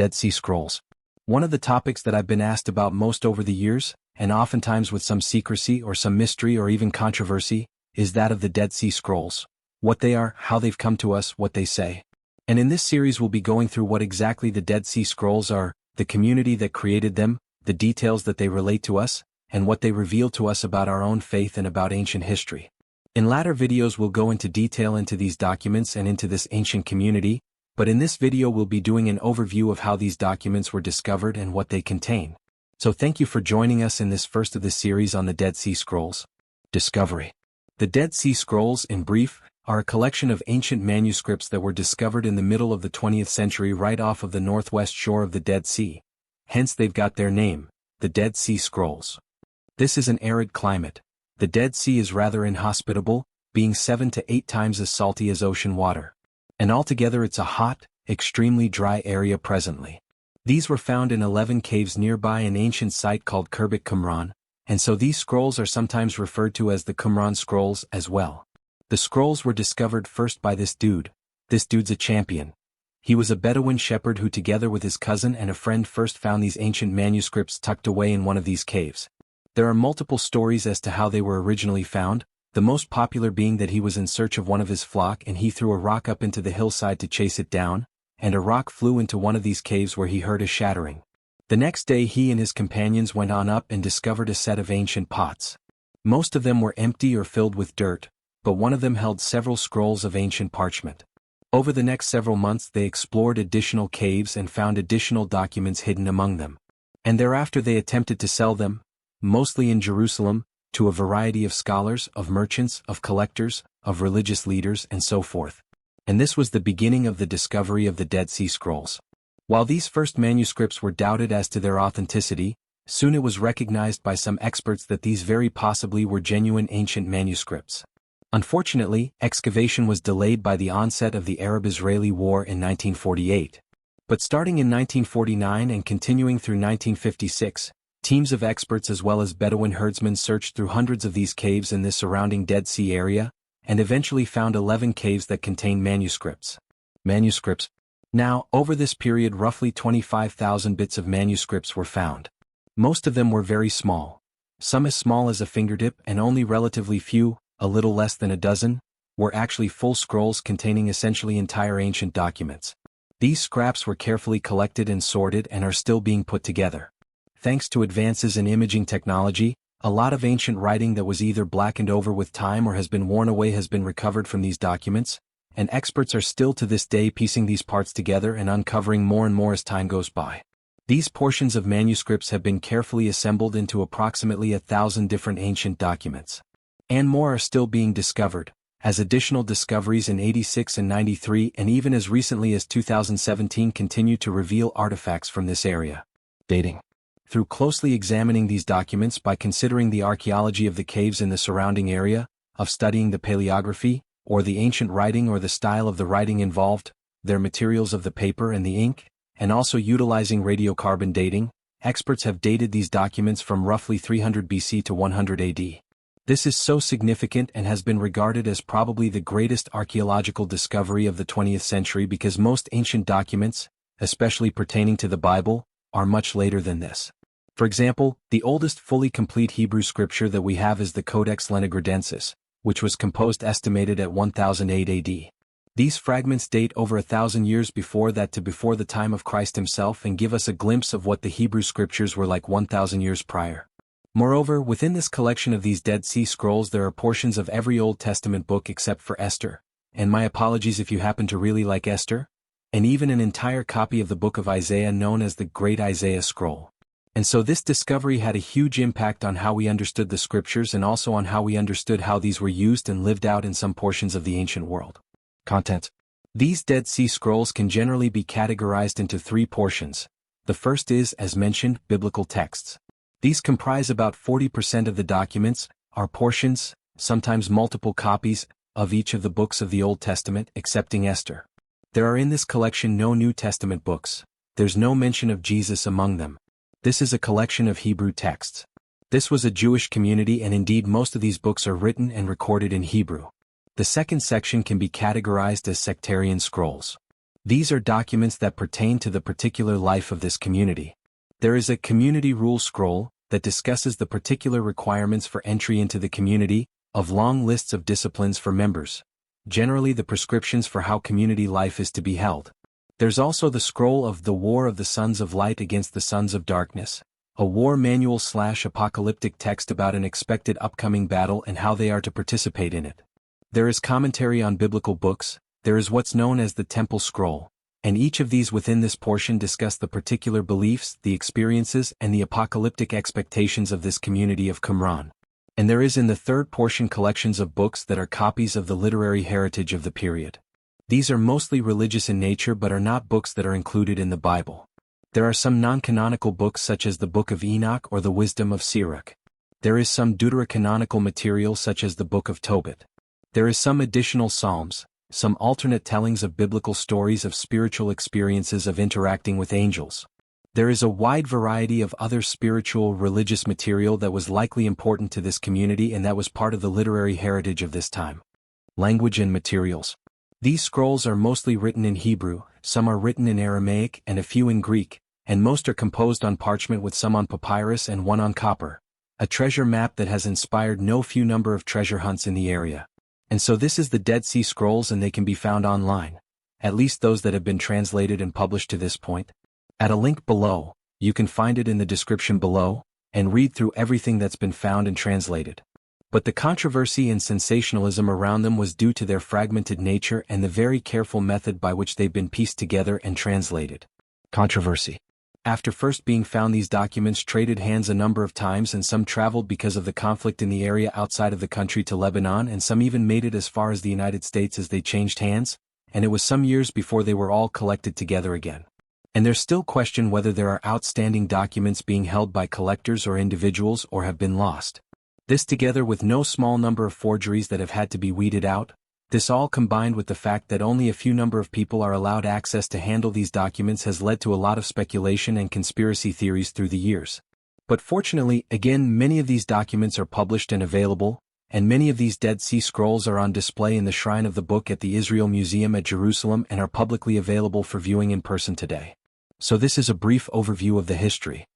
Dead Sea Scrolls. One of the topics that I've been asked about most over the years, and oftentimes with some secrecy or some mystery or even controversy, is that of the Dead Sea Scrolls. What they are, how they've come to us, what they say. And in this series we'll be going through what exactly the Dead Sea Scrolls are, the community that created them, the details that they relate to us, and what they reveal to us about our own faith and about ancient history. In latter videos we'll go into detail into these documents and into this ancient community, but in this video we'll be doing an overview of how these documents were discovered and what they contain. So thank you for joining us in this first of the series on the Dead Sea Scrolls. Discovery. The Dead Sea Scrolls, in brief, are a collection of ancient manuscripts that were discovered in the middle of the 20th century right off of the northwest shore of the Dead Sea. Hence they've got their name, the Dead Sea Scrolls. This is an arid climate. The Dead Sea is rather inhospitable, being 7 to 8 times as salty as ocean water. And altogether it's a hot, extremely dry area presently. These were found in 11 caves nearby an ancient site called Khirbet Qumran, and so these scrolls are sometimes referred to as the Qumran Scrolls as well. The scrolls were discovered first by this dude. This dude's a champion. He was a Bedouin shepherd who together with his cousin and a friend first found these ancient manuscripts tucked away in one of these caves. There are multiple stories as to how they were originally found, the most popular being that he was in search of one of his flock and he threw a rock up into the hillside to chase it down, and a rock flew into one of these caves where he heard a shattering. The next day he and his companions went on up and discovered a set of ancient pots. Most of them were empty or filled with dirt, but one of them held several scrolls of ancient parchment. Over the next several months they explored additional caves and found additional documents hidden among them. And thereafter they attempted to sell them, mostly in Jerusalem, to a variety of scholars, of merchants, of collectors, of religious leaders, and so forth. And this was the beginning of the discovery of the Dead Sea Scrolls. While these first manuscripts were doubted as to their authenticity, soon it was recognized by some experts that these very possibly were genuine ancient manuscripts. Unfortunately, excavation was delayed by the onset of the Arab-Israeli War in 1948. But starting in 1949 and continuing through 1956, teams of experts as well as Bedouin herdsmen searched through hundreds of these caves in this surrounding Dead Sea area, and eventually found 11 caves that contain manuscripts. Now, over this period roughly 25,000 bits of manuscripts were found. Most of them were very small. Some as small as a fingertip and only relatively few, a little less than a dozen, were actually full scrolls containing essentially entire ancient documents. These scraps were carefully collected and sorted and are still being put together. Thanks to advances in imaging technology, a lot of ancient writing that was either blackened over with time or has been worn away has been recovered from these documents, and experts are still to this day piecing these parts together and uncovering more and more as time goes by. These portions of manuscripts have been carefully assembled into approximately 1,000 different ancient documents. And more are still being discovered, as additional discoveries in 86 and 93 and even as recently as 2017 continue to reveal artifacts from this area. Dating. Through closely examining these documents by considering the archaeology of the caves in the surrounding area, of studying the paleography, or the ancient writing or the style of the writing involved, their materials of the paper and the ink, and also utilizing radiocarbon dating, experts have dated these documents from roughly 300 BC to 100 AD. This is so significant and has been regarded as probably the greatest archaeological discovery of the 20th century because most ancient documents, especially pertaining to the Bible, are much later than this. For example, the oldest fully complete Hebrew scripture that we have is the Codex Leningradensis, which was composed estimated at 1008 AD. These fragments date over 1,000 years before that to before the time of Christ himself and give us a glimpse of what the Hebrew scriptures were like 1,000 years prior. Moreover, within this collection of these Dead Sea Scrolls there are portions of every Old Testament book except for Esther, and my apologies if you happen to really like Esther, and even an entire copy of the book of Isaiah known as the Great Isaiah Scroll. And so this discovery had a huge impact on how we understood the scriptures and also on how we understood how these were used and lived out in some portions of the ancient world. Content. These Dead Sea Scrolls can generally be categorized into 3 portions. The first is, as mentioned, biblical texts. These comprise about 40% of the documents, are portions, sometimes multiple copies, of each of the books of the Old Testament excepting Esther. There are in this collection no New Testament books. There's no mention of Jesus among them. This is a collection of Hebrew texts. This was a Jewish community and indeed most of these books are written and recorded in Hebrew. The second section can be categorized as sectarian scrolls. These are documents that pertain to the particular life of this community. There is a community rule scroll that discusses the particular requirements for entry into the community, of long lists of disciplines for members, generally the prescriptions for how community life is to be held. There's also the scroll of the War of the Sons of Light against the Sons of Darkness, a war manual/apocalyptic text about an expected upcoming battle and how they are to participate in it. There is commentary on biblical books. There is what's known as the Temple Scroll, and each of these within this portion discuss the particular beliefs, the experiences, and the apocalyptic expectations of this community of Qumran. And there is in the third portion collections of books that are copies of the literary heritage of the period. These are mostly religious in nature but are not books that are included in the Bible. There are some non-canonical books such as the Book of Enoch or the Wisdom of Sirach. There is some deuterocanonical material such as the Book of Tobit. There is some additional psalms, some alternate tellings of biblical stories of spiritual experiences of interacting with angels. There is a wide variety of other spiritual religious material that was likely important to this community and that was part of the literary heritage of this time. Language and materials. These scrolls are mostly written in Hebrew, some are written in Aramaic and a few in Greek, and most are composed on parchment with some on papyrus and one on copper, a treasure map that has inspired no few number of treasure hunts in the area. And so this is the Dead Sea Scrolls and they can be found online, at least those that have been translated and published to this point. At a link below, you can find it in the description below, and read through everything that's been found and translated. But the controversy and sensationalism around them was due to their fragmented nature and the very careful method by which they've been pieced together and translated. Controversy. After first being found, these documents traded hands a number of times and some traveled because of the conflict in the area outside of the country to Lebanon and some even made it as far as the United States as they changed hands, and it was some years before they were all collected together again. And there's still question whether there are outstanding documents being held by collectors or individuals or have been lost. This together with no small number of forgeries that have had to be weeded out, this all combined with the fact that only a few number of people are allowed access to handle these documents has led to a lot of speculation and conspiracy theories through the years. But fortunately, again, many of these documents are published and available, and many of these Dead Sea Scrolls are on display in the Shrine of the Book at the Israel Museum at Jerusalem and are publicly available for viewing in person today. So this is a brief overview of the history.